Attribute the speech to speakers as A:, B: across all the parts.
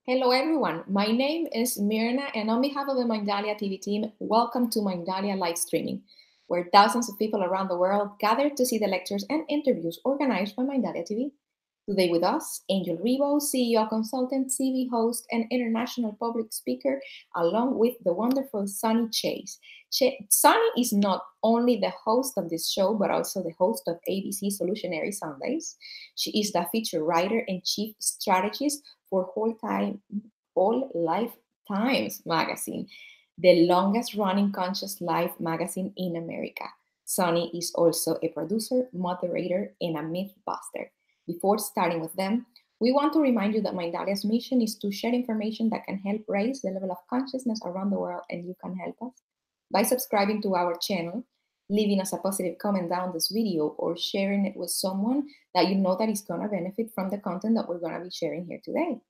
A: Hello everyone, my name is Mirna and on behalf of the Mindalia TV team, welcome to Mindalia live streaming, where thousands of people around the world gather to see the lectures and interviews organized by Mindalia TV. Today with us, Angel Reeves, CEO consultant, TV host, and international public speaker, along with the wonderful Sunny Chase. Sunny is not only the host of this show, but also the host of ABC Solutionary Sundays. She is the feature writer and chief strategist for Whole Life Times magazine, the longest running conscious life magazine in America. Sunny is also a producer, moderator, and a myth buster. Before starting with them, we want to remind you that Mindalia's mission is to share information that can help raise the level of consciousness around the world, and you can help us by subscribing to our channel, leaving us a positive comment down this video, or sharing it with someone that you know that is going to benefit from the content that we're going to be sharing here today.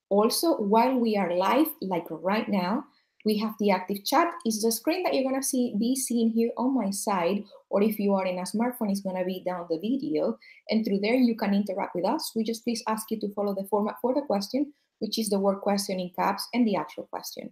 A: Also, while we are live, like right now, we have the active chat. It's the screen that you're going to be seeing here on my side, or if you are in a smartphone, it's going to be down the video. And through there, you can interact with us. We just please ask you to follow the format for the question, which is the word question in caps and the actual question.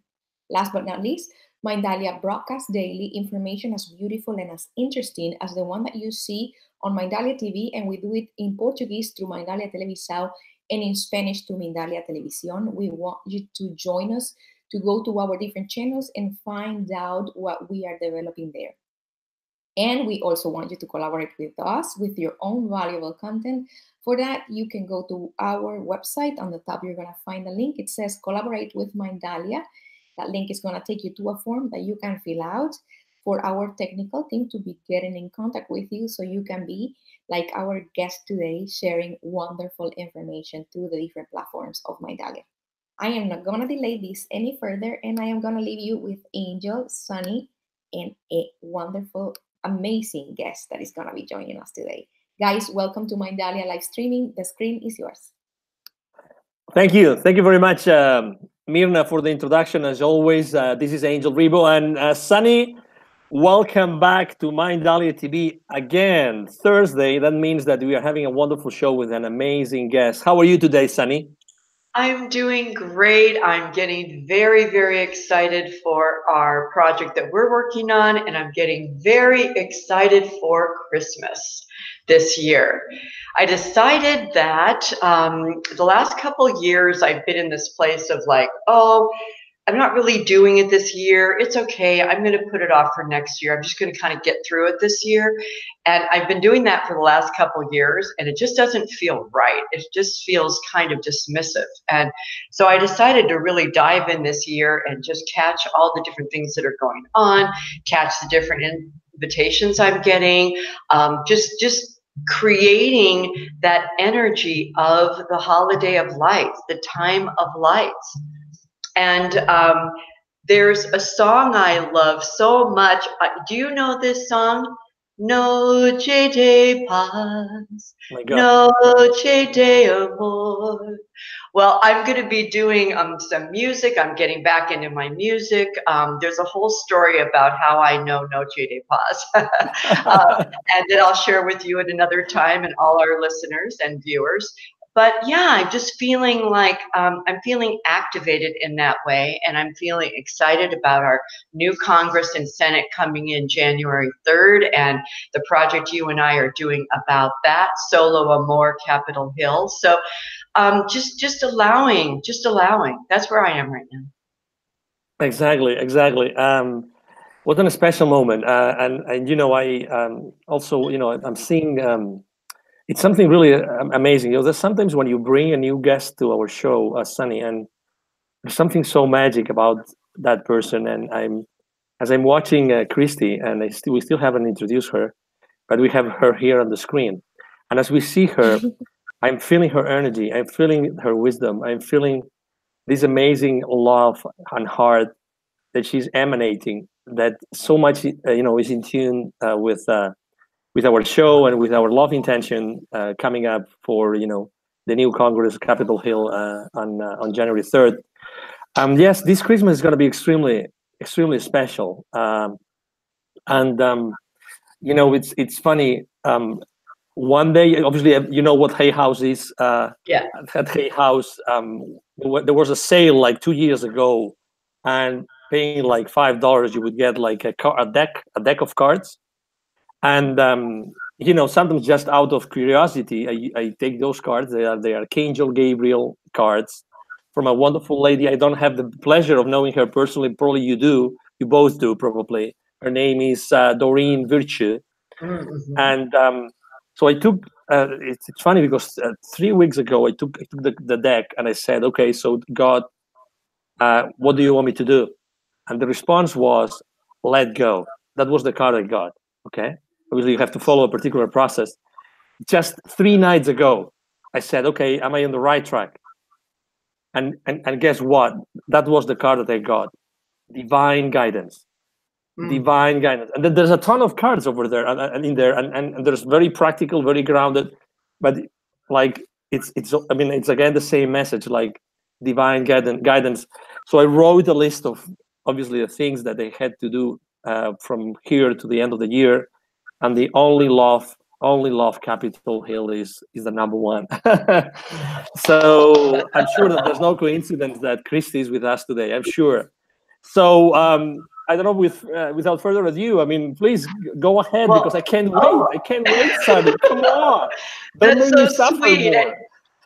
A: Last but not least, Mindalia broadcasts daily information as beautiful and as interesting as the one that you see on Mindalia TV, and we do it in Portuguese through Mindalia Televisão and in Spanish to Mindalia Televisión. We want you to join us to go to our different channels and find out what we are developing there. And we also want you to collaborate with us with your own valuable content. For that, you can go to our website. On the top, you're going to find a link. It says Collaborate with Mindalia. That link is going to take you to a form that you can fill out for our technical team to be getting in contact with you, so you can be like our guest today, sharing wonderful information through the different platforms of Mindalia. I am not going to delay this any further, and I am going to leave you with Angel, Sunny, and a wonderful, amazing guest that is going to be joining us today. Guys, welcome to Mindalia live streaming. The screen is yours.
B: Thank you. Thank you very much, Mirna, for the introduction. As always, this is Angel Rebo, and Sunny, welcome back to Mindalia TV again. Thursday, that means that we are having a wonderful show with an amazing guest. How are you today, Sunny?
C: I'm doing great. I'm getting very, very excited for our project that we're working on, and I'm getting very excited for Christmas this year. I decided that the last couple years I've been in this place of like, oh, I'm not really doing it this year. It's okay. I'm going to put it off for next year. I'm just going to kind of get through it this year. And I've been doing that for the last couple of years, and it just doesn't feel right. It just feels kind of dismissive. And so I decided to really dive in this year and just catch all the different things that are going on, catch the different invitations I'm getting, just creating that energy of the holiday of lights, the time of lights. And there's a song I love so much. Do you know this song? Noche de paz, noche de amor. Well, I'm going to be doing some music. I'm getting back into my music. There's a whole story about how I know Noche de Paz. And that I'll share with you at another time and all our listeners and viewers. But yeah, I'm just feeling like I'm feeling activated in that way, and I'm feeling excited about our new Congress and Senate coming in January 3rd, and the project you and I are doing about that, Solo Amor, Capitol Hill. So just allowing. That's where I am right now.
B: Exactly. What a special moment, and you know, I also, you know, I'm seeing. It's something really amazing. You know, there's sometimes when you bring a new guest to our show, Sunny, and there's something so magic about that person. And as I'm watching Kristie, and we still haven't introduced her, but we have her here on the screen. And as we see her, I'm feeling her energy. I'm feeling her wisdom. I'm feeling this amazing love and heart that she's emanating. That so much, you know, is in tune with our show and with our love intention coming up for, you know, the new Congress, Capitol Hill, on January 3rd. Yes, this Christmas is going to be extremely special. You know, it's funny. One day, obviously, you know what Hay House is.
C: Yeah.
B: At Hay House, there was a sale like 2 years ago, and paying like $5, you would get like a deck of cards. And sometimes just out of curiosity, I take those cards. They are Archangel Gabriel cards from a wonderful lady. I don't have the pleasure of knowing her personally. Probably you do. You both do, probably. Her name is Doreen Virtue.
C: Mm-hmm.
B: And so I took. It's funny because 3 weeks ago I took the deck and I said, "Okay, so God, what do you want me to do?" And the response was, "Let go." That was the card I got. Okay. Obviously, you have to follow a particular process. Just 3 nights ago, I said, "Okay, am I on the right track?" And guess what? That was the card that I got: divine guidance, divine guidance. And then there's a ton of cards over there and in there, and there's very practical, very grounded, but like it's again the same message, like divine guidance. So I wrote a list of obviously the things that they had to do from here to the end of the year. And the only love Capitol Hill is the number one. So I'm sure that there's no coincidence that Kristie is with us today. I'm sure. So I don't know. Without further ado, I mean, please go ahead, because I can't wait. I can't wait, Sunny. Come on, don't make me suffer more.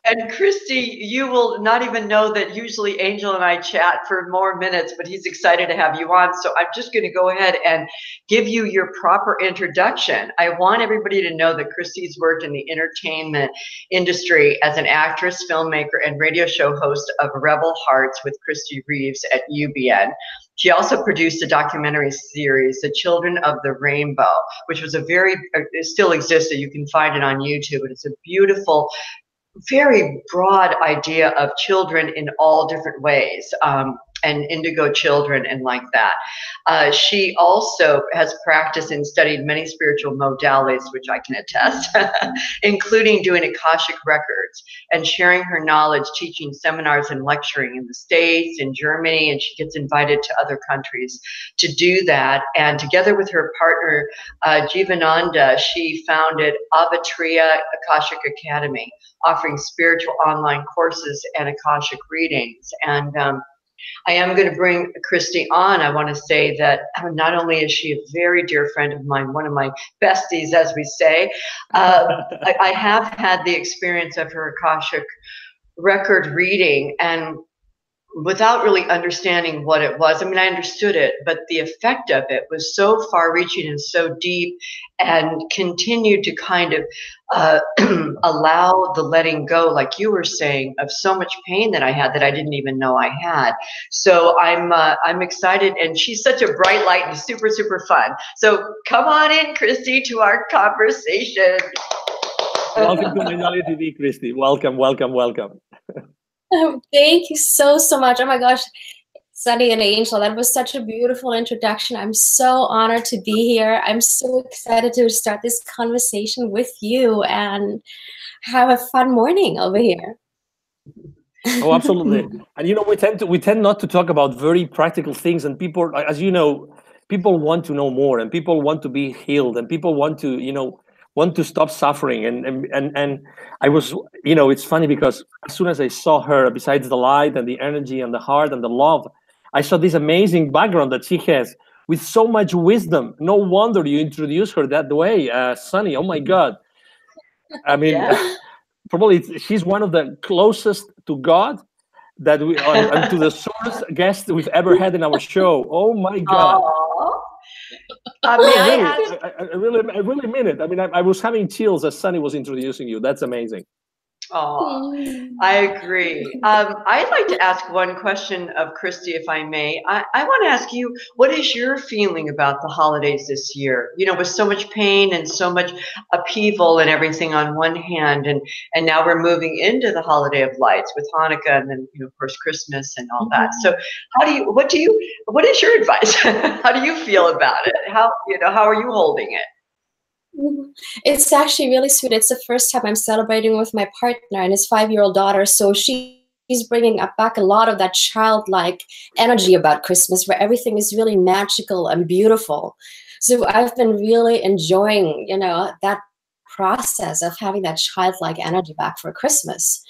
C: And Kristie, you will not even know that usually Angel and I chat for more minutes, but he's excited to have you on. So I'm just going to go ahead and give you your proper introduction. I want everybody to know that Kristie's worked in the entertainment industry as an actress, filmmaker, and radio show host of Rebel Hearts with Kristie Reeves at UBN. She also produced a documentary series, The Children of the Rainbow, which was it still exists, so you can find it on YouTube. And it's a beautiful, very broad idea of children in all different ways, and indigo children and like that. She also has practiced and studied many spiritual modalities, which I can attest, including doing Akashic records and sharing her knowledge, teaching seminars and lecturing in the States, in Germany, and she gets invited to other countries to do that. And together with her partner, Jivananda, she founded Avatria Akashic Academy, offering spiritual online courses and Akashic readings. And I am going to bring Kristie on. I want to say that not only is she a very dear friend of mine, one of my besties, as we say, I have had the experience of her Akashic record reading, and without really understanding what it was. I mean, I understood it, but the effect of it was so far-reaching and so deep, and continued to kind of allow the letting go, like you were saying, of so much pain that I had that I didn't even know I had. So I'm excited, and she's such a bright light and super, super fun. So come on in, Kristie, to our conversation.
B: Welcome to Mindalia TV, Kristie. Welcome, welcome, welcome.
D: Thank you so much. Oh my gosh, Sunny and Angel, that was such a beautiful introduction. I'm so honored to be here. I'm so excited to start this conversation with you and have a fun morning over here.
B: Oh, absolutely. And we tend not to talk about very practical things, and people, as you know, people want to know more, and people want to be healed, and people want to stop suffering. And I was, it's funny because as soon as I saw her, besides the light and the energy and the heart and the love, I saw this amazing background that she has with so much wisdom. No wonder you introduced her that way, Sunny. Oh my God. I mean, probably she's one of the closest to God that we and to the source guest we've ever had in our show. Oh my God. I really mean it. I mean, I was having chills as Sunny was introducing you. That's amazing.
C: Oh, I agree. I'd like to ask one question of Kristie, if I may. I want to ask you, what is your feeling about the holidays this year? With so much pain and so much upheaval and everything on one hand, and now we're moving into the holiday of lights with Hanukkah, and then of course Christmas and all that. So, what is your advice? How do you feel about it? How are you holding it?
D: It's actually really sweet. It's the first time I'm celebrating with my partner and his 5-year-old daughter. So she's bringing back a lot of that childlike energy about Christmas, where everything is really magical and beautiful. So I've been really enjoying, that process of having that childlike energy back for Christmas.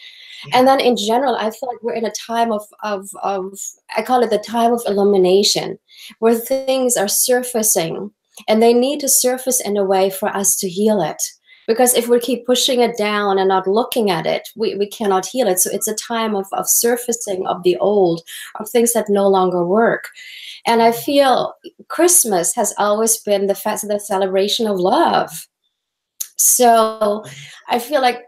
D: And then in general, I feel like we're in a time of I call it the time of illumination, where things are surfacing, and they need to surface in a way for us to heal it. Because if we keep pushing it down and not looking at it, we cannot heal it. So it's a time of surfacing of the old, of things that no longer work. And I feel Christmas has always been the celebration of love. So I feel like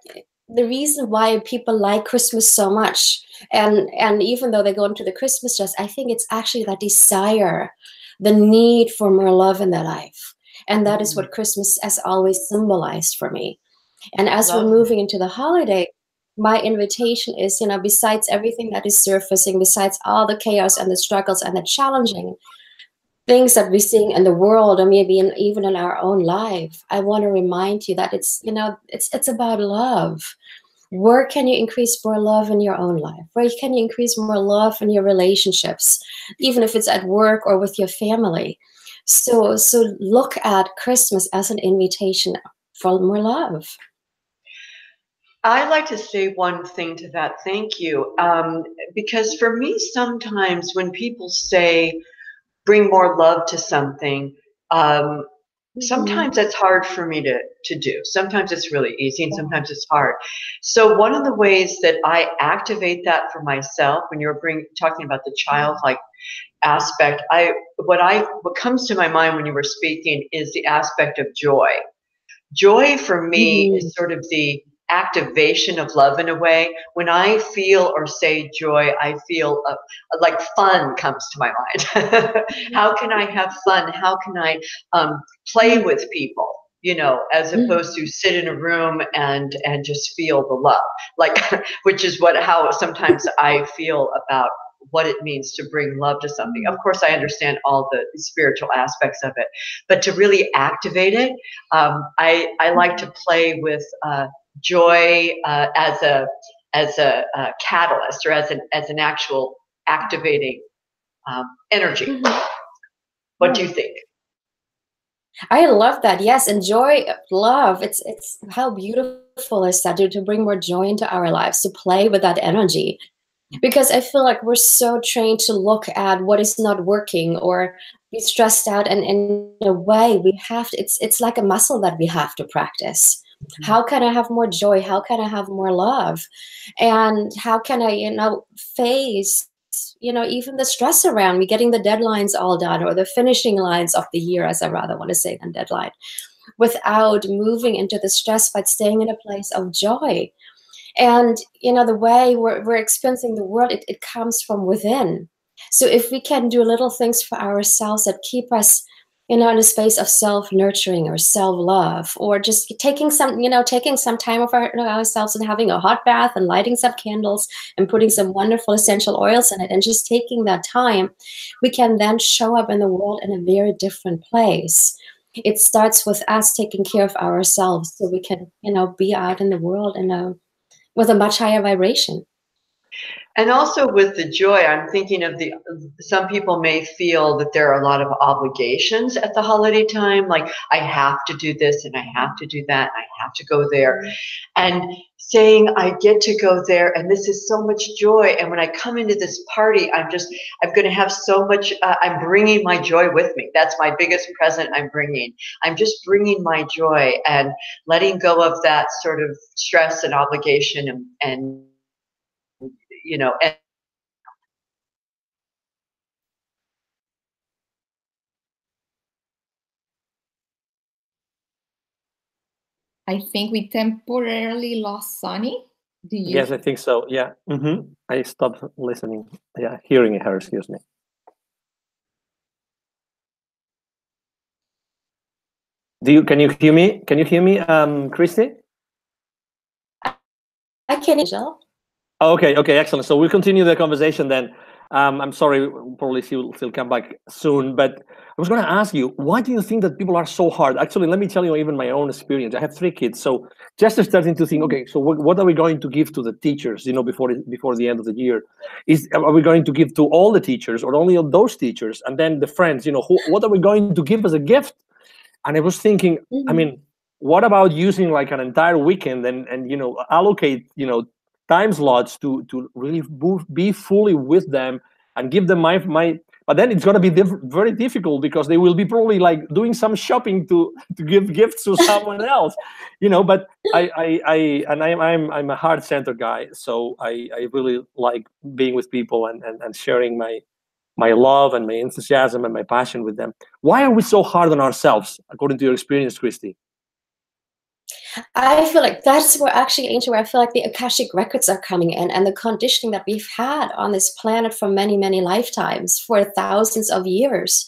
D: the reason why people like Christmas so much, and even though they go into the Christmas dress, I think it's actually that desire, the need for more love in their life. And that is what Christmas has always symbolized for me. And as we're moving into the holiday, my invitation is, besides everything that is surfacing, besides all the chaos and the struggles and the challenging things that we're seeing in the world, or maybe even in our own life, I want to remind you that it's about love. Where can you increase more love in your own life? Where can you increase more love in your relationships, even if it's at work or with your family? So look at Christmas as an invitation for more love.
C: I'd like to say one thing to that. Thank you. Because for me, sometimes when people say, bring more love to something, sometimes that's hard for me to do. Sometimes it's really easy and sometimes it's hard. So one of the ways that I activate that for myself, when you're talking about the childlike aspect, what comes to my mind when you were speaking is the aspect of joy. Joy for me is sort of the activation of love in a way. When I feel or say joy, I feel like fun comes to my mind. How can I have fun? How can I play with people? As opposed to sit in a room and just feel the love, like, which is how sometimes I feel about what it means to bring love to something. Of course, I understand all the spiritual aspects of it, but to really activate it, I like to play with joy as a catalyst, or as an actual activating energy. What do you think?
D: I love that. Yes, and joy, love. It's how beautiful is that to bring more joy into our lives, to play with that energy. Because I feel like we're so trained to look at what is not working or be stressed out, and in a way we have to, it's like a muscle that we have to practice. How can I have more joy? How can I have more love? And how can I, face, even the stress around me, getting the deadlines all done, or the finishing lines of the year, as I rather want to say than deadline, without moving into the stress, but staying in a place of joy. And, the way we're experiencing the world, it comes from within. So if we can do little things for ourselves that keep us, in a space of self-nurturing or self-love, or just taking some time of ourselves and having a hot bath and lighting some candles and putting some wonderful essential oils in it, and just taking that time, we can then show up in the world in a very different place. It starts with us taking care of ourselves so we can, be out in the world with a much higher vibration.
C: And also with the joy, I'm thinking of some people may feel that there are a lot of obligations at the holiday time, like I have to do this and I have to do that and I have to go there. And saying I get to go there and this is so much joy. And when I come into this party, I'm going to have so much, I'm bringing my joy with me. That's my biggest present I'm bringing. I'm just bringing my joy and letting go of that sort of stress and obligation and
A: I think we temporarily lost Sunny. Do you?
B: Yes, I think so. Yeah. I stopped listening. Yeah, hearing her. Excuse me. Can you hear me? Can you hear me, Kristie?
D: I can, Angel.
B: Okay, excellent. So we'll continue the conversation then. I'm sorry, probably she'll come back soon, but I was going to ask you, why do you think that people are so hard? Actually, let me tell you even my own experience. I have 3 kids, so just starting to think, okay, so what are we going to give to the teachers, before the end of the year? Are we going to give to all the teachers or only those teachers? And then the friends, what are we going to give as a gift? And I was thinking, I mean, what about using like an entire weekend and allocate, time slots to really be fully with them and give them my. But then it's going to be very difficult because they will be probably like doing some shopping to give gifts to someone else, But I'm a heart center guy, so I really like being with people and sharing my love and my enthusiasm and my passion with them. Why are we so hard on ourselves, according to your experience, Kristie?
D: I feel like that's where actually, Angel, where I feel like the Akashic records are coming in, and the conditioning that we've had on this planet for many, many lifetimes, for thousands of years,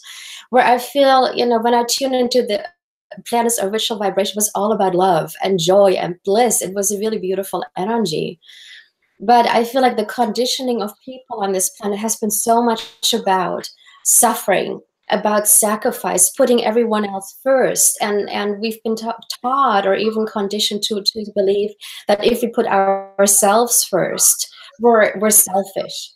D: where I feel, when I tune into the planet's original vibration, was all about love and joy and bliss. It was a really beautiful energy. But I feel like the conditioning of people on this planet has been so much about suffering, about sacrifice, putting everyone else first. And we've been taught or even conditioned to believe that if we put ourselves first, we're selfish.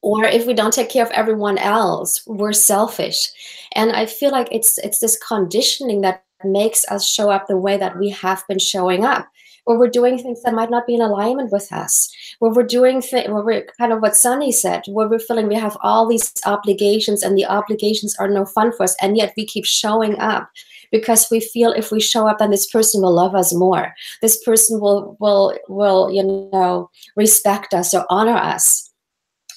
D: Or if we don't take care of everyone else, we're selfish. And I feel like it's this conditioning that makes us show up the way that we have been showing up, where we're doing things that might not be in alignment with us, where we're doing where we're kind of what Sunny said, where we're feeling we have all these obligations and the obligations are no fun for us, and yet we keep showing up because we feel if we show up, then this person will love us more. This person will respect us or honor us.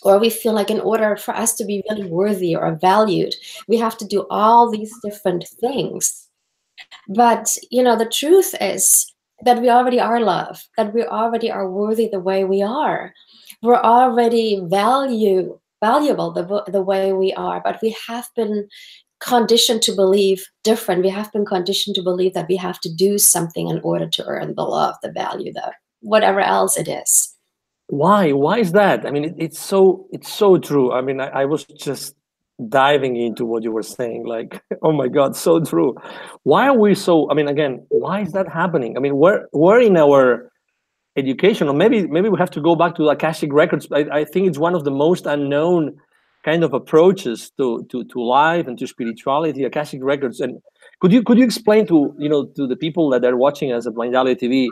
D: Or we feel like in order for us to be really worthy or valued, we have to do all these different things. But, the truth is that we already are love, that we already are worthy the way we are. We're already valuable the way we are, but we have been conditioned to believe different. We have been conditioned to believe that we have to do something in order to earn the love, the value, whatever else it is.
B: Why is that? I mean, it's so true. I mean, I was just diving into what you were saying, like, oh my God, so true. Why are we so, I mean, again, why is that happening? I mean, we're in our education, or maybe we have to go back to Akashic records. I think it's one of the most unknown kind of approaches to life and to spirituality, Akashic records. And could you explain to the people that are watching us at Mindalia TV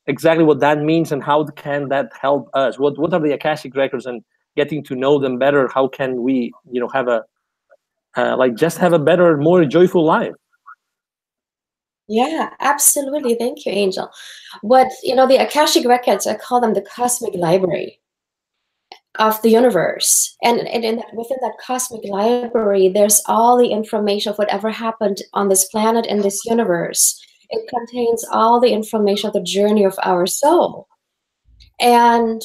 B: exactly what that means and how can that help us? What are the Akashic records, and getting to know them better, how can we have a just have a better, more joyful life?
D: Yeah, absolutely. Thank you, Angel. The Akashic records, I call them the cosmic library of the universe. And within that cosmic library, there's all the information of whatever happened on this planet and this universe. It contains all the information of the journey of our soul. And,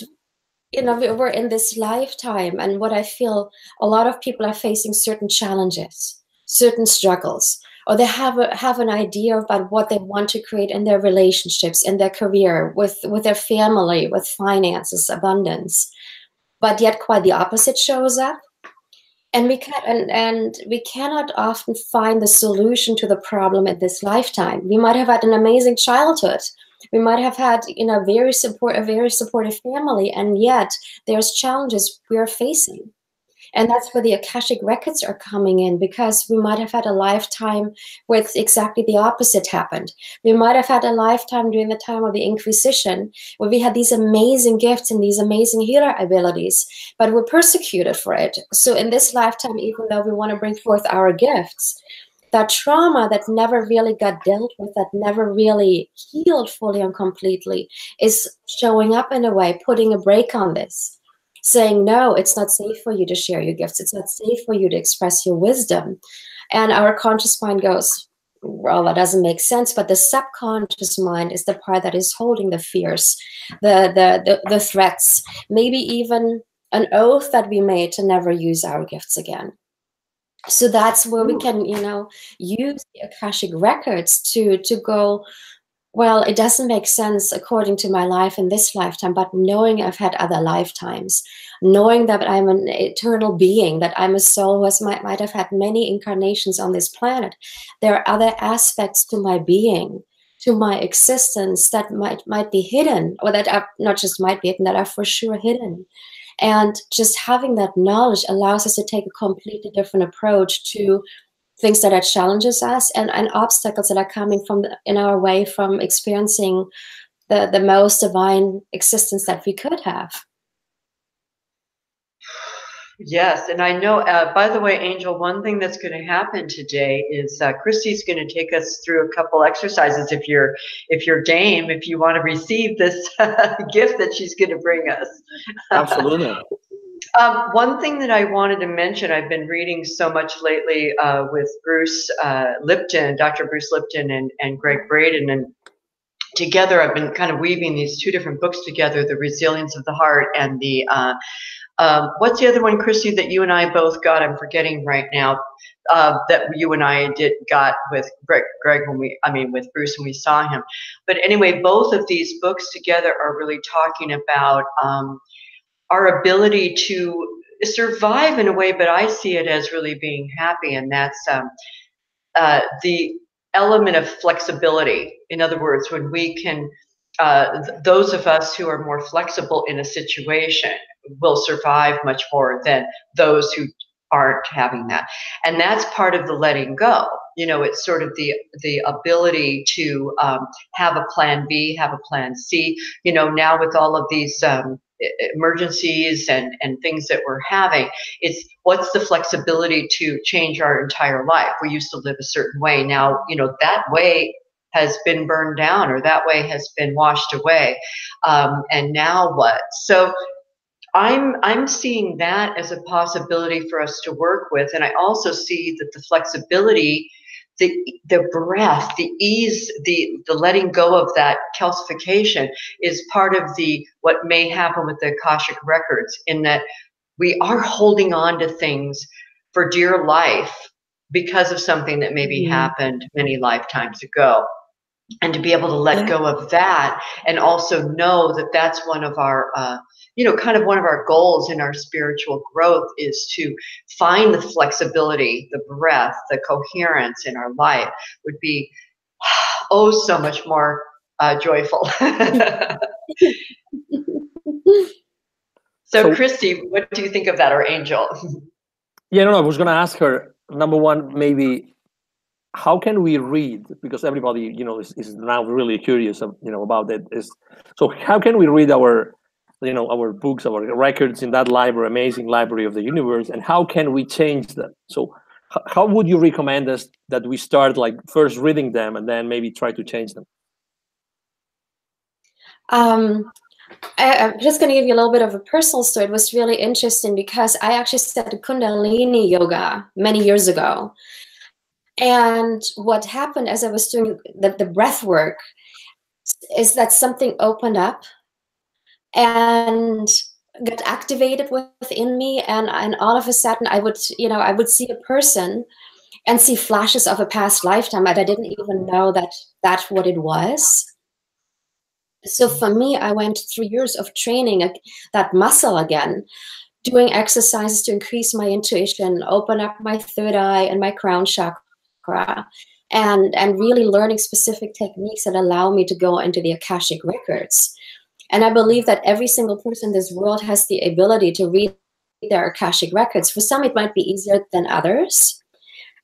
D: we're in this lifetime, and what I feel, a lot of people are facing certain challenges, certain struggles, or they have an idea about what they want to create in their relationships, in their career, with their family, with finances, abundance. But yet quite the opposite shows up. And we cannot often find the solution to the problem in this lifetime. We might have had an amazing childhood. We might have had, a very supportive family, and yet there's challenges we're facing. And that's where the Akashic records are coming in, because we might have had a lifetime where exactly the opposite happened. We might have had a lifetime during the time of the Inquisition where we had these amazing gifts and these amazing healer abilities, but we're persecuted for it. So in this lifetime, even though we want to bring forth our gifts, that trauma that never really got dealt with, that never really healed fully and completely, is showing up in a way, putting a brake on this. Saying, no, it's not safe for you to share your gifts. It's not safe for you to express your wisdom. And our conscious mind goes, well, that doesn't make sense. But the subconscious mind is the part that is holding the fears, the threats, maybe even an oath that we made to never use our gifts again. So that's where we can, use the Akashic records to go, well, it doesn't make sense according to my life in this lifetime, but knowing I've had other lifetimes, knowing that I'm an eternal being, that I'm a soul who might have had many incarnations on this planet, there are other aspects to my being, to my existence that might be hidden, or that are not just might be hidden, that are for sure hidden. And just having that knowledge allows us to take a completely different approach to things that are challenges us and obstacles that are coming in our way from experiencing the most divine existence that we could have.
C: Yes, and I know, by the way, Angel, one thing that's going to happen today is Kristie's going to take us through a couple exercises if you're game, if you want to receive this gift that she's going to bring us.
B: Absolutely.
C: One thing that I wanted to mention, I've been reading so much lately with Bruce Lipton, Dr. Bruce Lipton and Greg Braden, and together I've been kind of weaving these two different books together, The Resilience of the Heart and the what's the other one, Kristie, that you and I both got? I'm forgetting right now. That you and I got with Greg with Bruce when we saw him. But anyway, both of these books together are really talking about our ability to survive in a way, but I see it as really being happy, and that's the element of flexibility. In other words, when we can, those of us who are more flexible in a situation will survive much more than those who aren't having that. And that's part of the letting go. You know, it's sort of the ability to have a plan B, have a plan C. You know, now with all of these emergencies and things that we're having, it's what's the flexibility to change our entire life. We used to live a certain way. Now, you know, that way has been burned down, or that way has been washed away. And now what? So I'm seeing that as a possibility for us to work with. And I also see that the flexibility, the breath, the ease, the letting go of that calcification is part of what may happen with the Akashic records, in that we are holding on to things for dear life because of something that maybe happened many lifetimes ago. And to be able to let go of that, and also know that that's one of our, kind of one of our goals in our spiritual growth, is to find the flexibility, the breath, the coherence in our life would be, oh, so much more joyful. So Kristie, what do you think of that, or Angel?
B: Yeah, no, I was going to ask her, number one, maybe, how can we read? Because everybody, is now really curious, about it. So how can we read our books, our records in that library, amazing library of the universe, and how can we change them? So how would you recommend us that we start, like, first reading them and then maybe try to change them?
D: I'm just going to give you a little bit of a personal story. It was really interesting because I actually studied Kundalini yoga many years ago. And what happened as I was doing the breath work is that something opened up and got activated within me. And all of a sudden I would see a person and see flashes of a past lifetime, and I didn't even know that that's what it was. So for me, I went 3 years of training that muscle again, doing exercises to increase my intuition, open up my third eye and my crown chakra, and really learning specific techniques that allow me to go into the Akashic records. And I believe that every single person in this world has the ability to read their Akashic records. For some, it might be easier than others.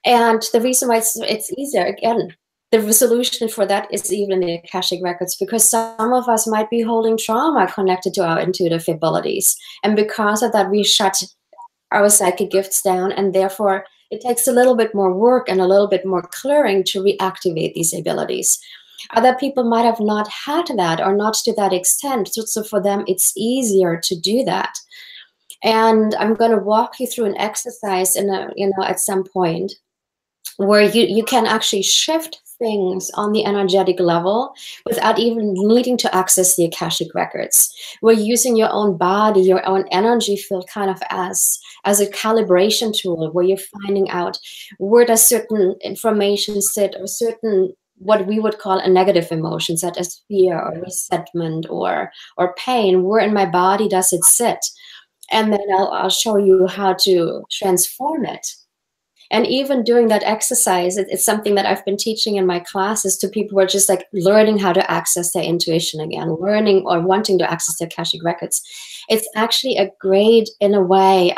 D: And the reason why it's easier, again, the solution for that is even the Akashic records, because some of us might be holding trauma connected to our intuitive abilities. And because of that, we shut our psychic gifts down, and therefore it takes a little bit more work and a little bit more clearing to reactivate these abilities. Other people might have not had that, or not to that extent. So for them, it's easier to do that. And I'm going to walk you through an exercise at some point where you can actually shift things on the energetic level without even needing to access the Akashic records. We're using your own body, your own energy field kind of as a calibration tool, where you're finding out where does certain information sit, or certain what we would call a negative emotion, such as fear or resentment or pain. Where in my body does it sit? And then I'll show you how to transform it. And even doing that exercise, it's something that I've been teaching in my classes to people who are just like learning how to access their intuition again, learning or wanting to access their Akashic records. It's actually a great, in a way,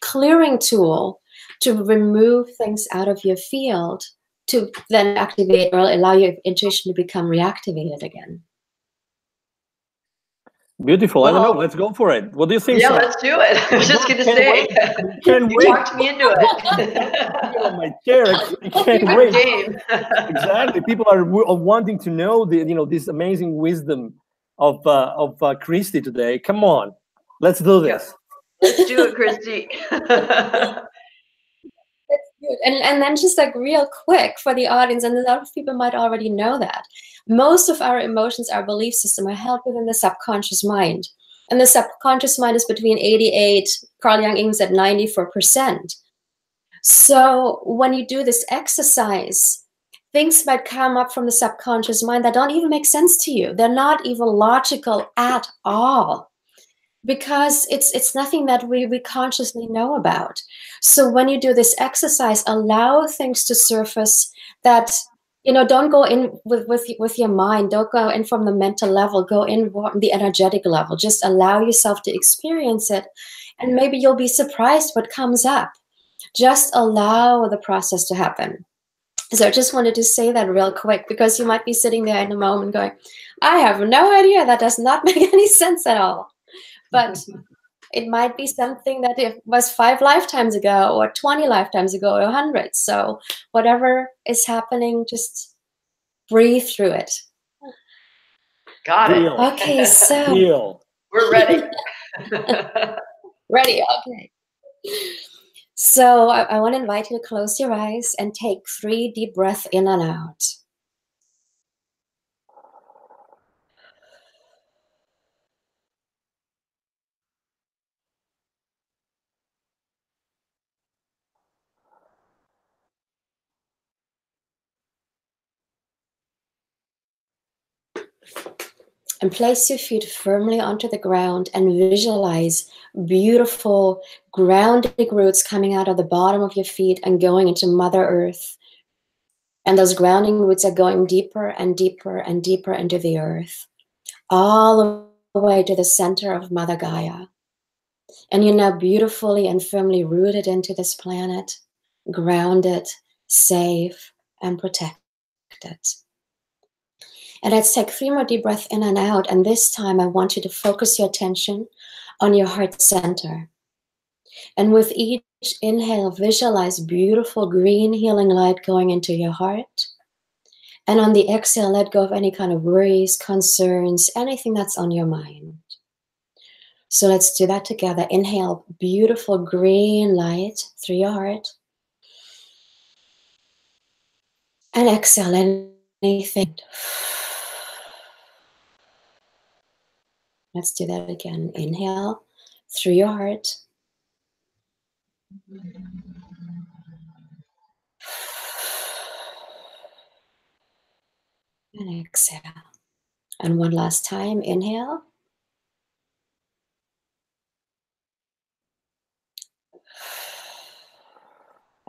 D: clearing tool to remove things out of your field, to then activate or allow your intuition to become reactivated again.
B: Beautiful. I don't know. Let's go for it. What do you think?
C: Yeah,
B: Sarah?
C: let's do it. I was just going to say, you talked me into it.
B: On my chair, I can't wait. Exactly. People are wanting to know this amazing wisdom of Kristie today. Come on, let's do this.
C: Yeah. Let's do it, Kristie.
D: That's good. And then just like real quick for the audience, and a lot of people might already know that, most of our emotions, our belief system are held within the subconscious mind. And the subconscious mind is between 88, Carl Jung even said 94%. So when you do this exercise, things might come up from the subconscious mind that don't even make sense to you. They're not even logical at all, because it's nothing that we consciously know about. So when you do this exercise, allow things to surface that, don't go in with your mind, don't go in from the mental level, go in from the energetic level. Just allow yourself to experience it, and maybe you'll be surprised what comes up. Just allow the process to happen. So I just wanted to say that real quick, because you might be sitting there in a moment going, I have no idea, that does not make any sense at all. But it might be something that it was 5 lifetimes ago, or 20 lifetimes ago, or 100. So whatever is happening, just breathe through it.
C: Got it.
D: Okay, so
C: we're ready.
D: Ready, okay. So I want to invite you to close your eyes and take 3 deep breaths in and out. And place your feet firmly onto the ground and visualize beautiful grounding roots coming out of the bottom of your feet and going into Mother Earth. And those grounding roots are going deeper and deeper and deeper into the earth, all the way to the center of Mother Gaia. And you're now beautifully and firmly rooted into this planet, grounded, safe, and protected. And let's take 3 more deep breaths in and out. And this time I want you to focus your attention on your heart center. And with each inhale, visualize beautiful green healing light going into your heart. And on the exhale, let go of any kind of worries, concerns, anything that's on your mind. So let's do that together. Inhale beautiful green light through your heart. And exhale anything. Let's do that again. Inhale through your heart. And exhale. And one last time. Inhale.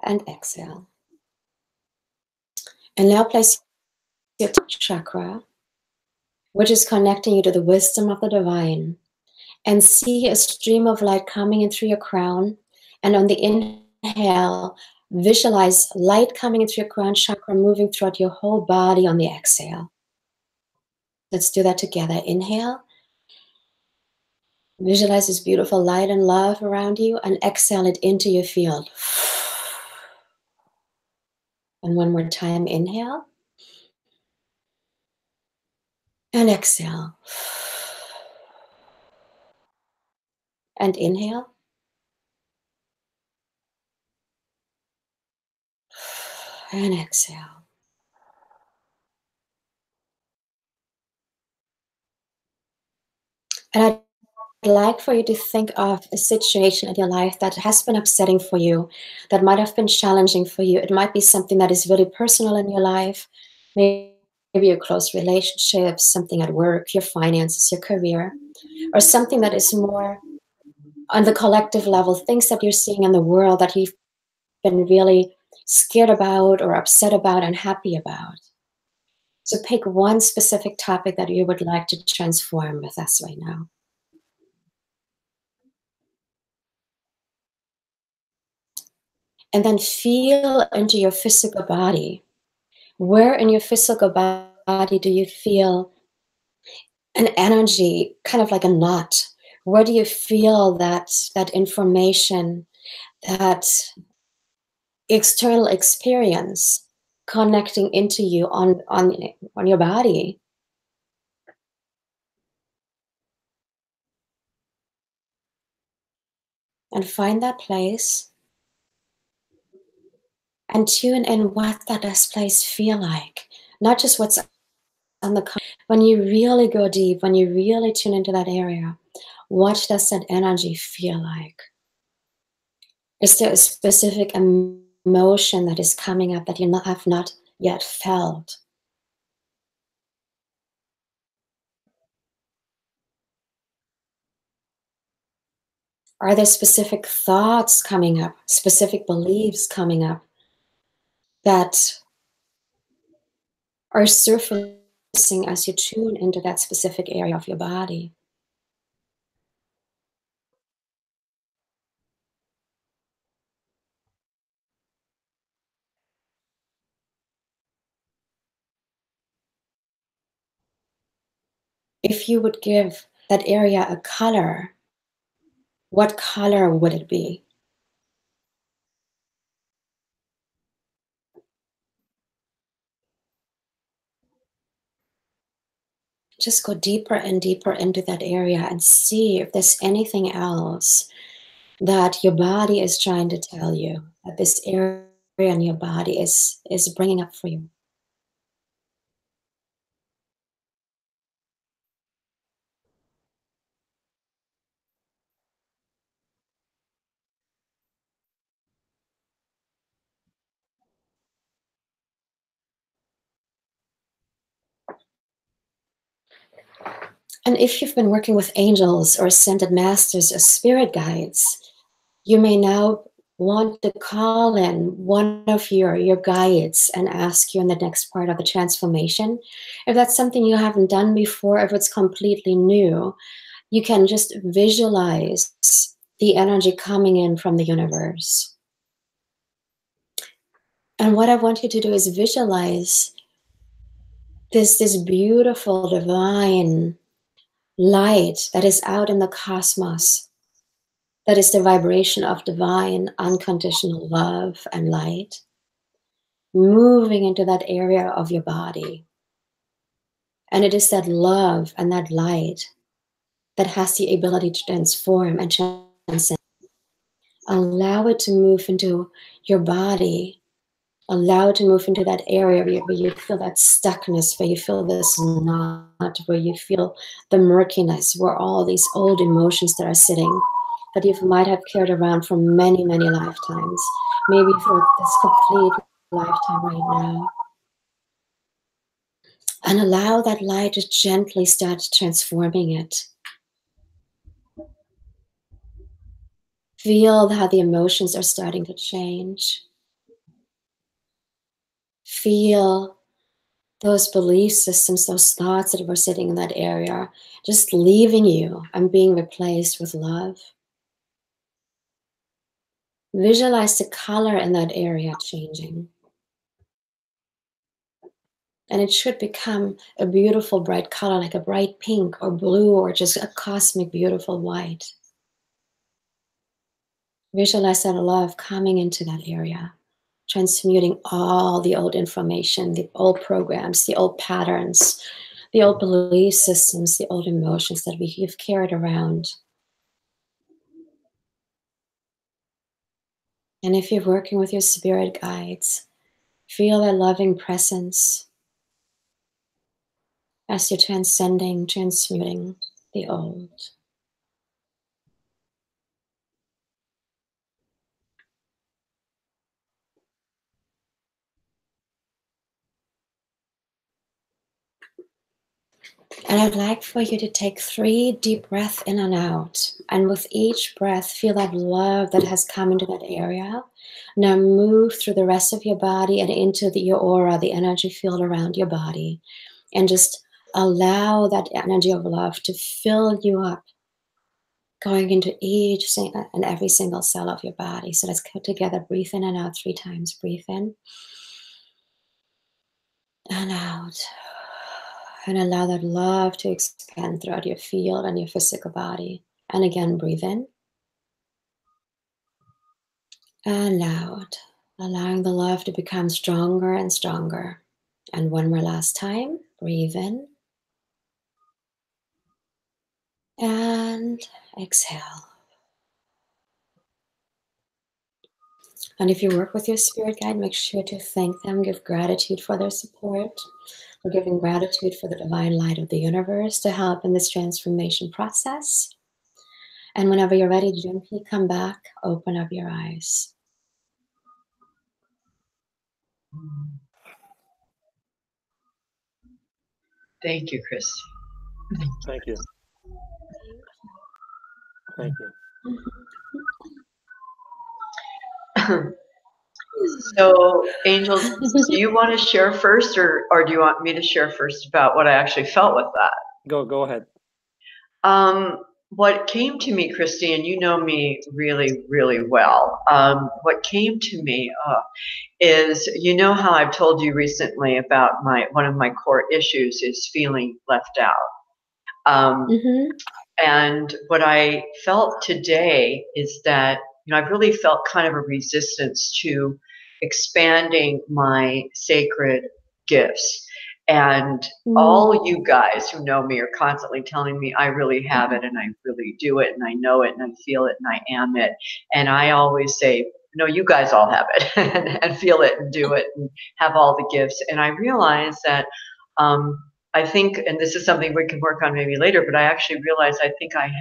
D: And exhale. And now place your chakra, which is connecting you to the wisdom of the divine, and see a stream of light coming in through your crown. And on the inhale, visualize light coming in through your crown chakra, moving throughout your whole body on the exhale. Let's do that together. Inhale. Visualize this beautiful light and love around you, and exhale it into your field. And one more time. Inhale. And exhale. And inhale. And exhale. And I'd like for you to think of a situation in your life that has been upsetting for you, that might have been challenging for you. It might be something that is really personal in your life, maybe your close relationships, something at work, your finances, your career, or something that is more on the collective level, things that you're seeing in the world that you've been really scared about or upset about and happy about. So pick one specific topic that you would like to transform with us right now. And then feel into your physical body. Where in your physical body do you feel an energy, kind of like a knot. Where do you feel that information, that external experience connecting into you on your body? And find that place and tune in what that place feel like. Not just what's on the, when you really go deep, when you really tune into that area, what does that energy feel like? Is there a specific emotion that is coming up that you have not yet felt? Are there specific thoughts coming up, specific beliefs coming up that are surfacing as you tune into that specific area of your body? If you would give that area a color, what color would it be? Just go deeper and deeper into that area and see if there's anything else that your body is trying to tell you, that this area in your body is bringing up for you. And if you've been working with angels or ascended masters or spirit guides, you may now want to call in one of your guides and ask you in the next part of the transformation. If that's something you haven't done before, if it's completely new, you can just visualize the energy coming in from the universe. And what I want you to do is visualize this beautiful divine light that is out in the cosmos, that is the vibration of divine unconditional love and light, moving into that area of your body. And it is that love and that light that has the ability to transform and transcend. Allow it to move into your body. Allow it to move into that area where you feel that stuckness, where you feel this knot, where you feel the murkiness, where all these old emotions that are sitting, that you might have carried around for many, many lifetimes, maybe for this complete lifetime right now. And allow that light to gently start transforming it. Feel how the emotions are starting to change. Feel those belief systems, those thoughts that were sitting in that area, just leaving you and being replaced with love. Visualize the color in that area changing. And it should become a beautiful bright color, like a bright pink or blue or just a cosmic beautiful white. Visualize that love coming into that area, transmuting all the old information, the old programs, the old patterns, the old belief systems, the old emotions that you've carried around. And if you're working with your spirit guides, feel their loving presence as you're transcending, transmuting the old. And I'd like for you to take 3 deep breaths in and out. And with each breath, feel that love that has come into that area. Now move through the rest of your body and into your aura, the energy field around your body. And just allow that energy of love to fill you up, going into each and every single cell of your body. So let's go together. Breathe in and out 3 times. Breathe in and out. And allow that love to expand throughout your field and your physical body. And again, breathe in. And out. Allowing the love to become stronger and stronger. And one more last time. Breathe in. And exhale. And if you work with your spirit guide, make sure to thank them, give gratitude for their support. We're giving gratitude for the divine light of the universe to help in this transformation process. And whenever you're ready, gently come back, open up your eyes.
C: Thank you, Kristie.
B: Thank you. Thank you.
C: So, Angels, do you want to share first, or do you want me to share first about what I actually felt with that?
B: Go ahead.
C: What came to me, Kristie, and you know me really, really well. What came to me is, you know how I've told you recently about one of my core issues is feeling left out. And what I felt today is that, you know, I've really felt kind of a resistance to expanding my sacred gifts. And all you guys who know me are constantly telling me I really have it, and I really do it, and I know it, and I feel it, and I am it. And I always say, no, you guys all have it and feel it and do it and have all the gifts. And I realize that I think, and this is something we can work on maybe later, but I actually realize I think I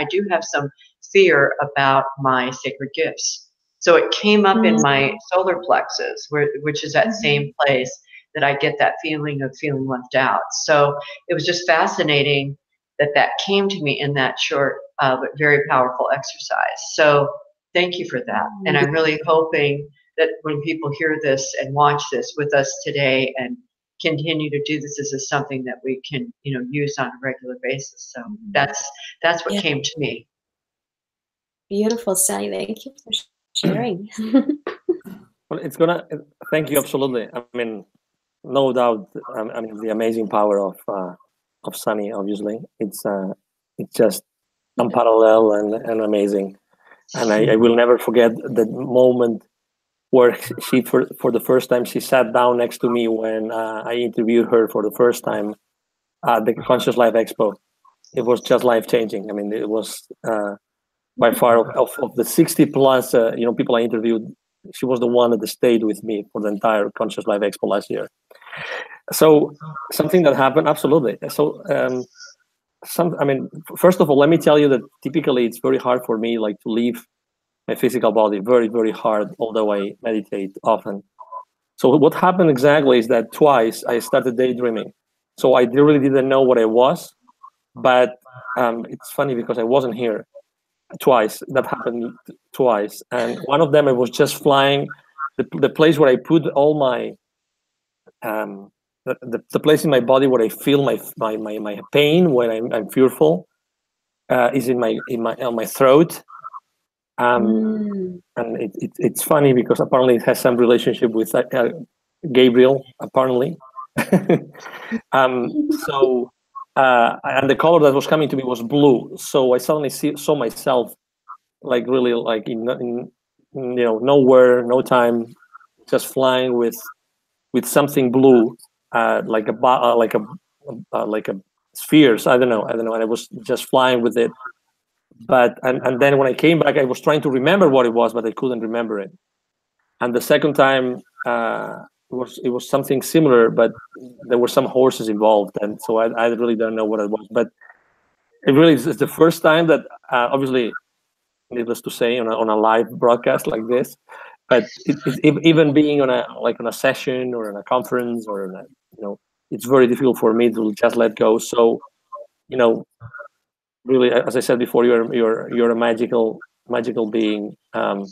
C: do have some fear about my sacred gifts. So it came up in my solar plexus, which is that same place that I get that feeling of feeling left out. So it was just fascinating that came to me in that short but very powerful exercise. So thank you for that. And I'm really hoping that when people hear this and watch this with us today and continue to do this, is something that we can, you know, use on a regular basis. So that's what came to me.
D: Beautiful, Sally. Thank you for sharing.
B: Well, thank you, absolutely. I mean, no doubt. I mean, the amazing power of Sunny. Obviously, it's just unparalleled and amazing. And I will never forget the moment where she, for the first time, she sat down next to me when I interviewed her for the first time at the Conscious Life Expo. It was just life-changing. I mean, it was by far of the 60 plus people I interviewed, she was the one that stayed with me for the entire Conscious Life Expo last year. So something that happened, absolutely. So first of all, let me tell you that typically it's very hard for me to leave my physical body, very, very hard, although I meditate often. So what happened exactly is that twice I started daydreaming. So I really didn't know what I was, but it's funny because I wasn't here twice. That happened twice. And one of them, I was just flying. The place where I put all my, the place in my body where I feel my pain when I'm fearful is on my throat. And it's funny because apparently it has some relationship with Gabriel, apparently. So and the color that was coming to me was blue. So I suddenly saw myself really in nowhere, no time, just flying with something blue, like a spheres. I don't know. And I was just flying with it. But and then when I came back, I was trying to remember what it was, but I couldn't remember it. And the second time, it was something similar, but there were some horses involved, and so I really don't know what it was. But it really is the first time that, obviously, needless to say, on a live broadcast like this, but even being on a session or in a conference or it's very difficult for me to just let go. So, really, as I said before, you're a magical being, and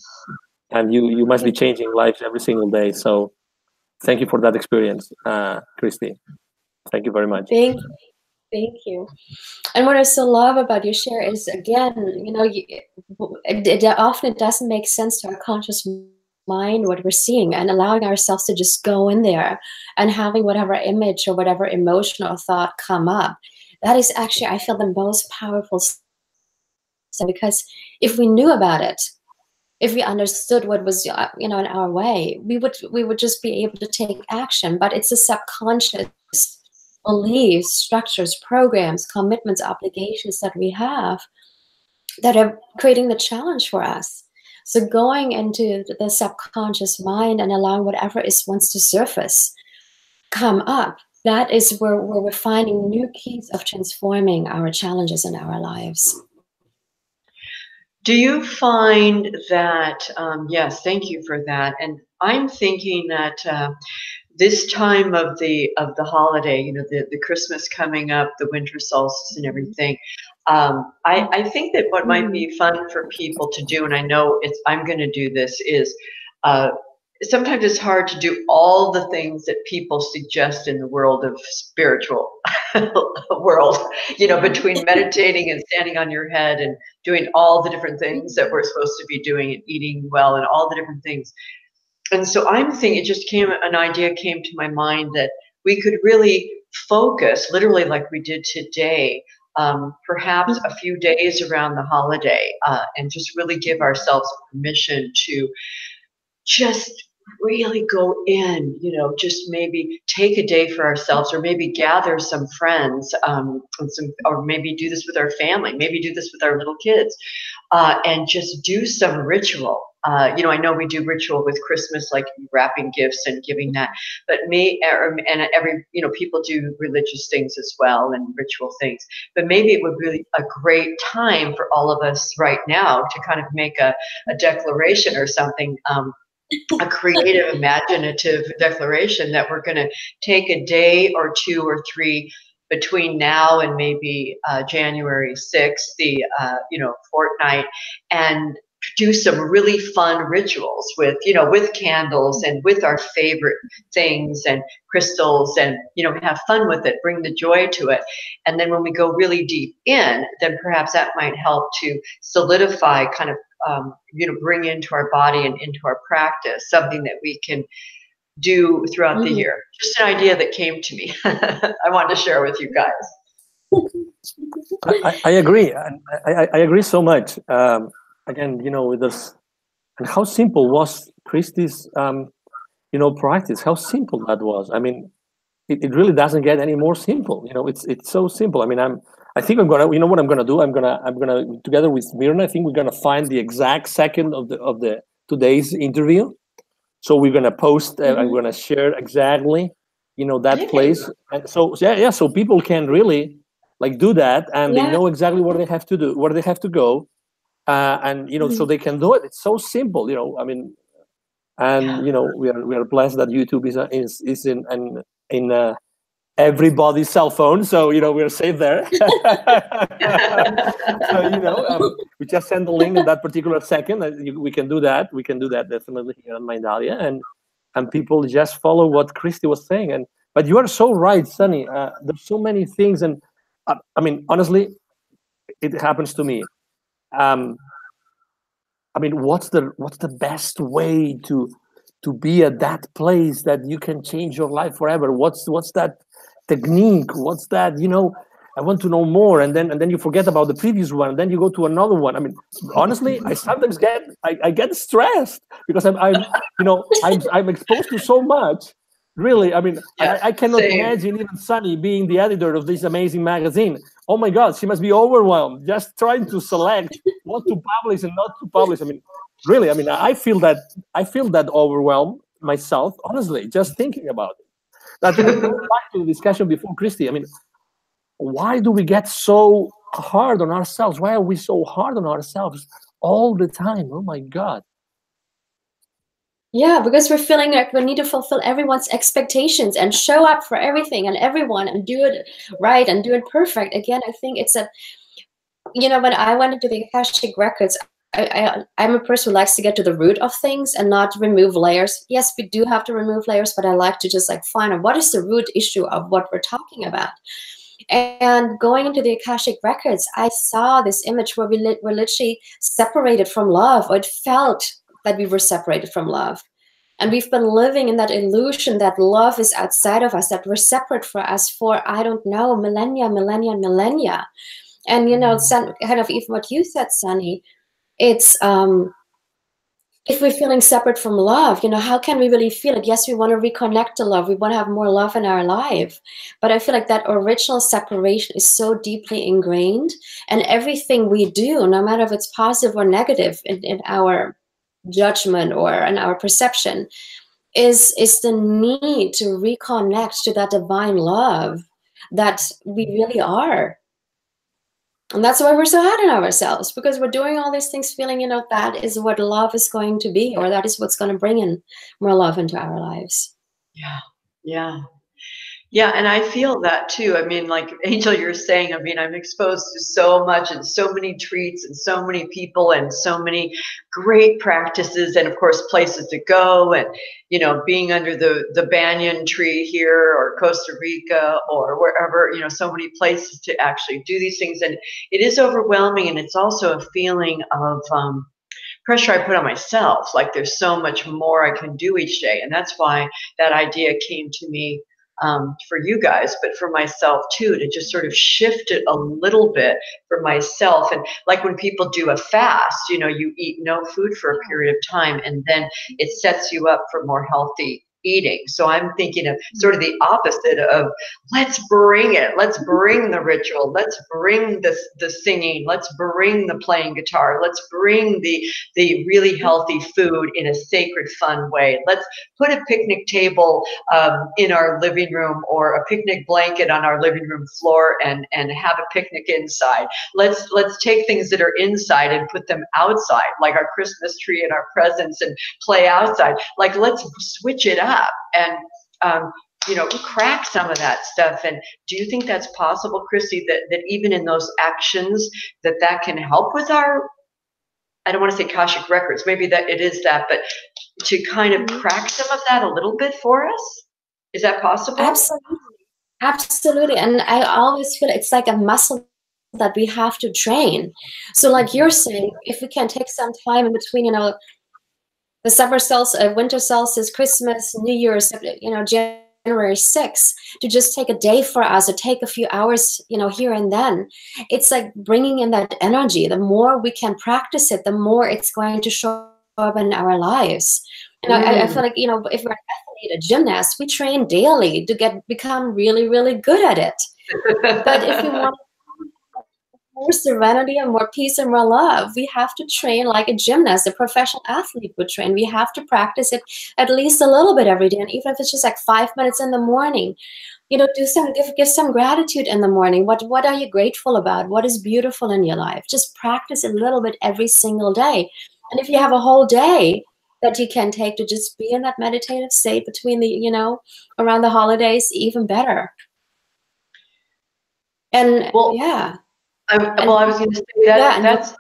B: you must be changing lives every single day. So thank you for that experience, Kristie. Thank you very much.
D: Thank you. And what I so love about your share is, again, it often doesn't make sense to our conscious mind what we're seeing and allowing ourselves to just go in there and having whatever image or whatever emotion or thought come up. That is actually, I feel, the most powerful step, because if we knew about it, if we understood what was, in our way, we would just be able to take action. But it's the subconscious beliefs, structures, programs, commitments, obligations that we have that are creating the challenge for us. So going into the subconscious mind and allowing whatever wants to surface come up, that is where we're finding new keys of transforming our challenges in our lives.
C: Do you find that, yes, thank you for that. And I'm thinking that this time of the holiday, the Christmas coming up, the winter solstice and everything, I think that what might be fun for people to do, and I know I'm going to do this, is sometimes it's hard to do all the things that people suggest in the world of spiritual world, between meditating and standing on your head and doing all the different things that we're supposed to be doing and eating well and all the different things. And so I'm thinking, an idea came to my mind that we could really focus, literally like we did today, perhaps a few days around the holiday, and just really give ourselves permission to just really go in, just maybe take a day for ourselves, or maybe gather some friends, or maybe do this with our family, maybe do this with our little kids, and just do some ritual. I know we do ritual with Christmas, like wrapping gifts and giving that, but people do religious things as well and ritual things, but maybe it would be a great time for all of us right now to kind of make a declaration or something, a creative, imaginative declaration that we're going to take a day or 2 or 3 between now and maybe January 6th, the fortnight, and do some really fun rituals with candles and with our favorite things and crystals, and have fun with it, bring the joy to it. And then when we go really deep in, then perhaps that might help to solidify, kind of bring into our body and into our practice something that we can do throughout the year. Just an idea that came to me. I wanted to share with you guys.
B: I agree. I agree so much. Again, with this, and how simple was Kristie's, practice? How simple that was. I mean, it really doesn't get any more simple. It's so simple. I mean, I think I'm gonna. You know what I'm gonna do? I'm gonna together with Myrna. I think we're gonna find the exact second of the today's interview. So we're gonna post. I'm gonna share exactly, that place. And so yeah. So people can really do that, and they know exactly what they have to do, where they have to go, and so they can do it. It's so simple. I mean, and we are blessed that YouTube is in everybody's cell phone, so we're safe there. So we just send the link in that particular second. We can do that. We can do that definitely here on Mindalia, and people just follow what Kristie was saying. But you are so right, Sunny. There's so many things, and I mean, honestly, it happens to me. I mean, what's the best way to be at that place that you can change your life forever? What's that technique? What's that? I want to know more, and then you forget about the previous one, and then you go to another one. I mean, honestly, I sometimes get stressed because I'm exposed to so much. Really, I mean, I cannot imagine even Sunny being the editor of this amazing magazine. Oh my God, she must be overwhelmed just trying to select what to publish and not to publish. I mean, really, I mean, I feel that overwhelmed myself, honestly, just thinking about it. That goes back to the discussion before, Kristie. I mean, why do we get so hard on ourselves? Why are we so hard on ourselves all the time? Oh my God.
D: Yeah, because we're feeling like we need to fulfill everyone's expectations and show up for everything and everyone and do it right and do it perfect. Again, I think it's when I went into the Akashic records, I'm a person who likes to get to the root of things and not remove layers. Yes, we do have to remove layers, but I like to just find out what is the root issue of what we're talking about. And going into the Akashic records, I saw this image where we were literally separated from love, or it felt that we were separated from love. And we've been living in that illusion that love is outside of us, that we're separate from us for, I don't know, millennia. And, you know, kind of even what you said, Sunny, it's, if we're feeling separate from love, you know, how can we really feel it? Yes, we want to reconnect to love. We want to have more love in our life. But I feel like that original separation is so deeply ingrained. And everything we do, no matter if it's positive or negative in our judgment or in our perception, is the need to reconnect to that divine love that we really are. And that's why we're so hard on ourselves, because we're doing all these things feeling, you know, that is what love is going to be, or that is what's going to bring in more love into our lives.
C: Yeah. Yeah. Yeah, and I feel that too. I mean, like Angel, you're saying, I mean, I'm exposed to so much and so many treats and so many people and so many great practices and of course places to go, and you know, being under the banyan tree here or Costa Rica or wherever, you know, so many places to actually do these things. And it is overwhelming, and it's also a feeling of pressure I put on myself, like there's so much more I can do each day. And that's why that idea came to me for you guys, but for myself too, to just sort of shift it a little bit for myself. And like when people do a fast, you know, you eat no food for a period of time, and then it sets you up for more healthy eating. So I'm thinking of sort of the opposite of let's bring it. Let's bring the ritual. Let's bring the singing. Let's bring the playing guitar. Let's bring the really healthy food in a sacred, fun way. Let's put a picnic table in our living room, or a picnic blanket on our living room floor, and have a picnic inside. Let's take things that are inside and put them outside, like our Christmas tree and our presents, and play outside. Like, let's switch it up and you know, crack some of that stuff. And do you think that's possible, Kristie, that even in those actions that can help with our, I don't want to say Akashic records, maybe that it is that, but to kind of crack some of that a little bit for us? Is that possible?
D: Absolutely. And I always feel it's like a muscle that we have to train. So like you're saying, if we can take some time in between, you know, the summer solstice, winter solstice, Christmas, New Year's, you know, January 6th, to just take a day for us, or take a few hours, you know, here and then. It's like bringing in that energy. The more we can practice it, the more it's going to show up in our lives. And I feel like, you know, if we're an athlete, a gymnast, we train daily to become really, really good at it. But if we want more serenity and more peace and more love, we have to train like a gymnast, a professional athlete would train. We have to practice it at least a little bit every day. And even if it's just like 5 minutes in the morning, you know, give some gratitude in the morning. What are you grateful about? What is beautiful in your life? Just practice a little bit every single day. And if you have a whole day that you can take to just be in that meditative state between the, you know, around the holidays, even better. And
C: well,
D: yeah.
C: I was going to say that that's,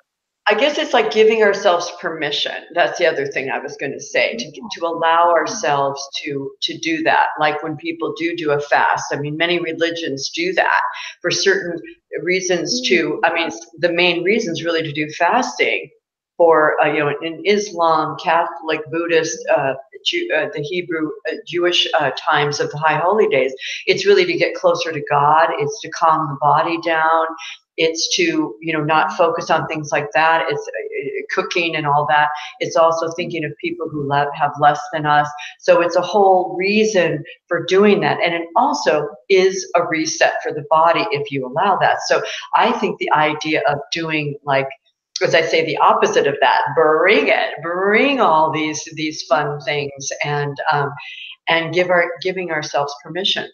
C: I guess it's like giving ourselves permission. That's the other thing I was going to say, to allow ourselves to do that. Like when people do a fast, I mean, many religions do that for certain reasons too. I mean, the main reasons really to do fasting for, you know, in Islam, Catholic, Buddhist, the Hebrew, Jewish times of the high holy days, it's really to get closer to God. It's to calm the body down. It's to, you know, not focus on things like that. It's cooking and all that. It's also thinking of people who have less than us. So it's a whole reason for doing that. And it also is a reset for the body if you allow that. So I think the idea of doing, like, as I say, the opposite of that, bring all these fun things, and giving ourselves permission.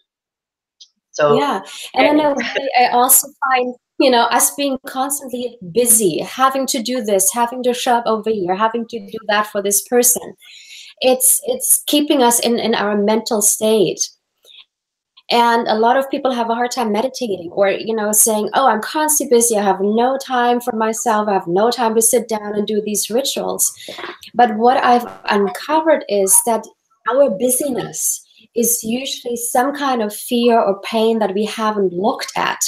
C: So
D: yeah, and in a way, I also find, you know, us being constantly busy, having to do this, having to show up over here, having to do that for this person, it's keeping us in our mental state. And a lot of people have a hard time meditating, or, you know, saying, oh, I'm constantly busy. I have no time for myself. I have no time to sit down and do these rituals. But what I've uncovered is that our busyness is usually some kind of fear or pain that we haven't looked at.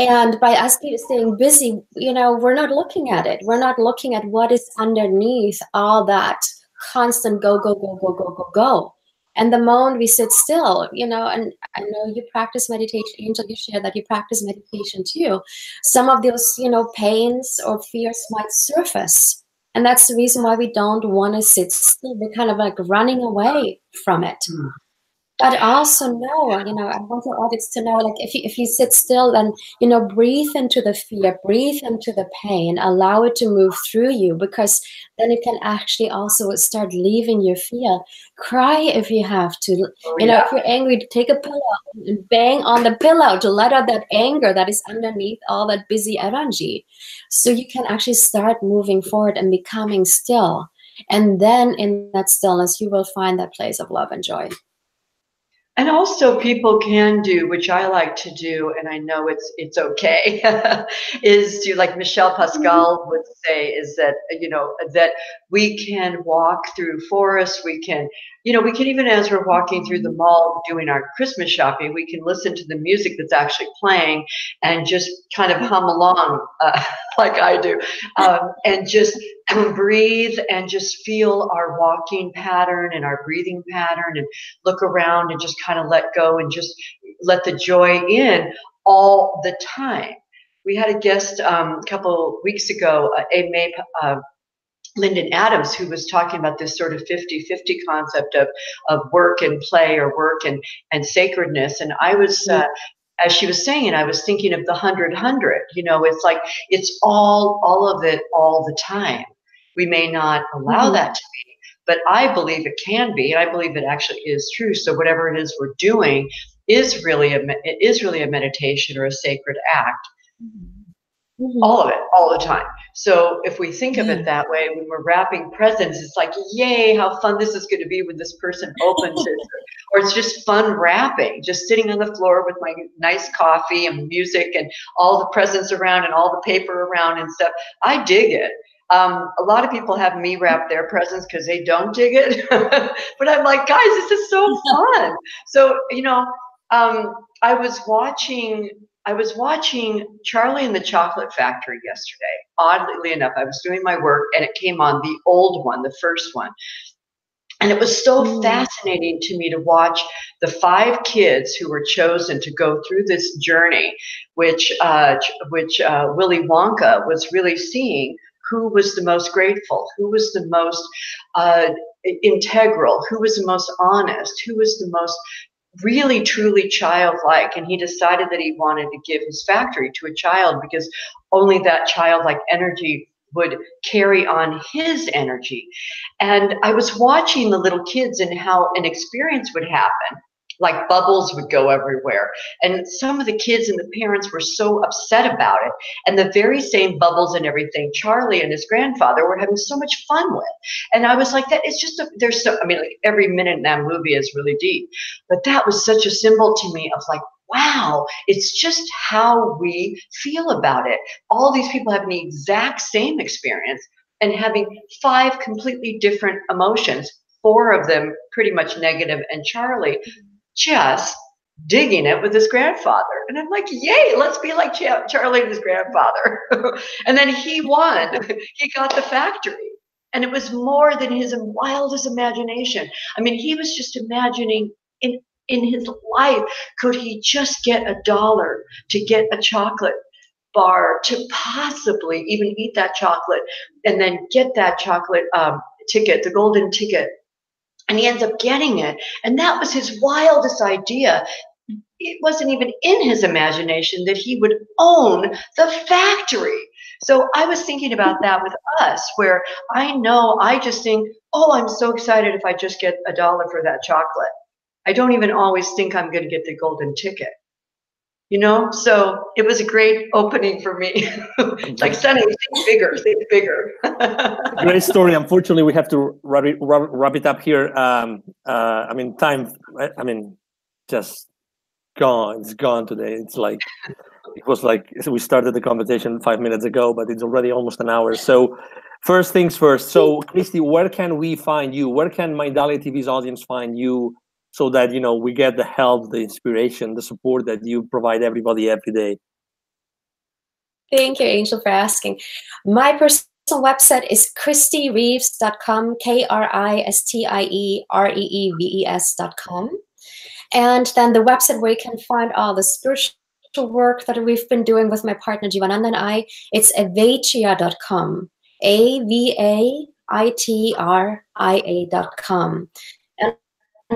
D: And by us staying busy, we're not looking at it. We're not looking at what is underneath all that constant go, go, go, go, go, go, go. And the moment we sit still, and I know you practice meditation, Angel, you share that you practice meditation too. Some of those, pains or fears might surface. And that's the reason why we don't want to sit still. We're kind of like running away from it. But also know, I want the audience to know, like, if you sit still and, breathe into the fear, breathe into the pain, allow it to move through you, because then it can actually also start leaving your fear. Cry if you have to. If you're angry, take a pillow and bang on the pillow to let out that anger that is underneath all that busy energy. So you can actually start moving forward and becoming still. And then in that stillness, you will find that place of love and joy.
C: And also people can do, which I like to do, and I know it's okay, is to, like Michel Pascal would say, is that, that we can walk through forests, we can even, as we're walking through the mall doing our Christmas shopping, we can listen to the music that's actually playing and just kind of hum along like I do, and just breathe and just feel our walking pattern and our breathing pattern, and look around and just kind of let go and just let the joy in all the time. We had a guest a couple weeks ago, Lyndon Adams, who was talking about this sort of 50-50 concept of work and play, or work and sacredness. And I was, as she was saying, I was thinking of the 100-100. It's like it's all of it all the time. We may not allow that to be, but I believe it can be, and I believe it actually is true. So whatever it is we're doing is really a meditation or a sacred act. All of it, all the time. So if we think of it that way, when we're wrapping presents, it's like, yay, how fun this is going to be when this person opens it. Or it's just fun wrapping, just sitting on the floor with my nice coffee and music and all the presents around and all the paper around and stuff. I dig it. A lot of people have me wrap their presents because they don't dig it. But I'm like, guys, this is so fun. So, I was watching Charlie and the Chocolate Factory yesterday. Oddly enough, I was doing my work and it came on, the old one, the first one. And it was so fascinating to me to watch the 5 kids who were chosen to go through this journey, which Willy Wonka was really seeing who was the most grateful, who was the most integral, who was the most honest, who was the most really truly childlike. And he decided that he wanted to give his factory to a child because only that childlike energy would carry on his energy. And I was watching the little kids and how an experience would happen, like bubbles would go everywhere. And some of the kids and the parents were so upset about it. And the very same bubbles and everything Charlie and his grandfather were having so much fun with. And I was like, that it's just, like every minute in that movie is really deep. But that was such a symbol to me of like, wow, it's just how we feel about it. All these people having the exact same experience and having 5 completely different emotions, 4 of them pretty much negative, and Charlie just digging it with his grandfather. And I'm like, yay, let's be like Charlie and his grandfather. And then he won. He got the factory. And it was more than his wildest imagination. I mean, he was just imagining in his life, could he just get $1 to get a chocolate bar, to possibly even eat that chocolate and then get that chocolate ticket, the golden ticket. And he ends up getting it. And that was his wildest idea. It wasn't even in his imagination that he would own the factory. So I was thinking about that with us, where I just think, oh, I'm so excited if I just get $1 for that chocolate. I don't even always think I'm going to get the golden ticket. So it was a great opening for me. It's like, Sunny, think bigger.
B: Great story. Unfortunately, we have to wrap it up here. Time, just gone. It's gone today. It was like we started the conversation 5 minutes ago, but it's already almost an hour. So first things first. So Kristie, where can we find you? Where can Mindalia TV's audience find you? So that, we get the help, the inspiration, the support that you provide everybody every day.
D: Thank you, Angel, for asking. My personal website is KristieReeves.com, KristieReeves.com. And then the website where you can find all the spiritual work that we've been doing with my partner Jivananda and I, it's avaitria.com, AVAITRIA.com. And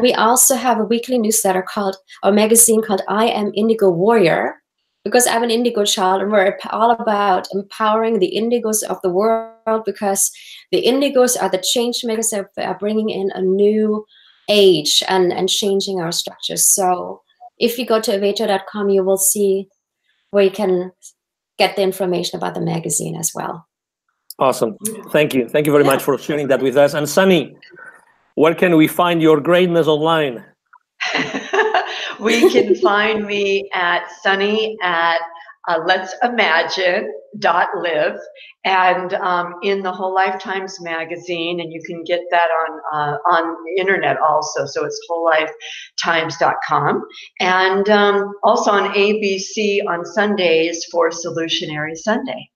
D: we also have a weekly newsletter called, or magazine called I Am Indigo Warrior, because I'm an indigo child, and we're all about empowering the indigos of the world, because the indigos are the change makers that are bringing in a new age and changing our structures. So if you go to avaitria.com, you will see where you can get the information about the magazine as well.
B: Awesome. Thank you. Thank you very much for sharing that with us. And Sunny, where can we find your greatness online?
C: We can find me at Sunny at let'simagine.live, and in the Whole Lifetimes magazine, and you can get that on the internet also, so it's wholelifetimes.com, and also on ABC on Sundays for Solutionary Sunday.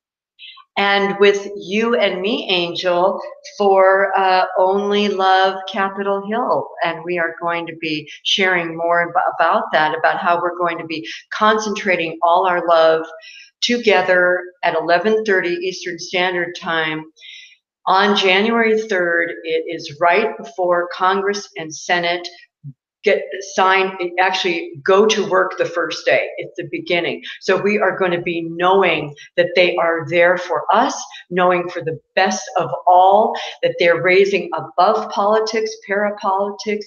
C: And with you and me, Angel, for Only Love Capitol Hill. And we are going to be sharing more about that, about how we're going to be concentrating all our love together at 11:30 Eastern Standard Time on January 3rd. It is right before Congress and Senate get signed, actually go to work the first day. It's the beginning. So we are going to be knowing that they are there for us, knowing for the best of all, that they're raising above politics, parapolitics,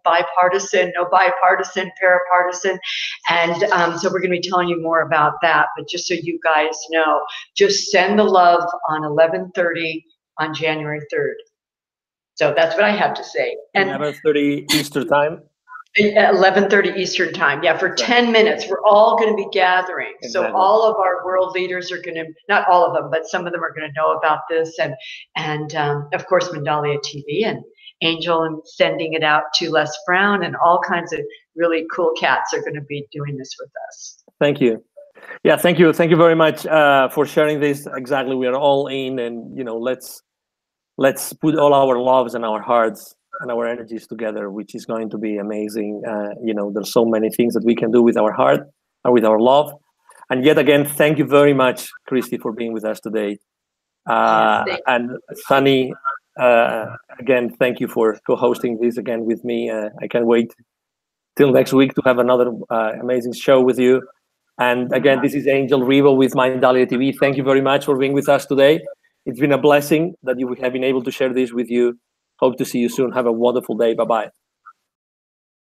C: bipartisan, no bipartisan, parapartisan. And so we're going to be telling you more about that. But just so you guys know, just send the love on 11:30 on January 3rd. So that's what I have to say. And
B: 11:30 Eastern time?
C: 11:30 Eastern time. Yeah, for 10 minutes, we're all going to be gathering.
B: Exactly.
C: So all of our world leaders are going to, not all of them, but some of them are going to know about this. And of course, Mindalia TV and Angel, and sending it out to Les Brown, and all kinds of really cool cats are going to be doing this with us.
B: Thank you. Yeah, thank you. Thank you very much for sharing this. Exactly. We are all in, and, you know, let's put all our loves and our hearts and our energies together, which is going to be amazing. You know, there's so many things that we can do with our heart and with our love. And yet again, thank you very much, Kristie, for being with us today. And Sunny, again, thank you for co-hosting this again with me. I can't wait till next week to have another amazing show with you. And again, this is Angel Reeves with Mindalia TV. Thank you very much for being with us today. It's been a blessing that you have been able to share this with you. Hope to see you soon. Have a wonderful day. Bye-bye.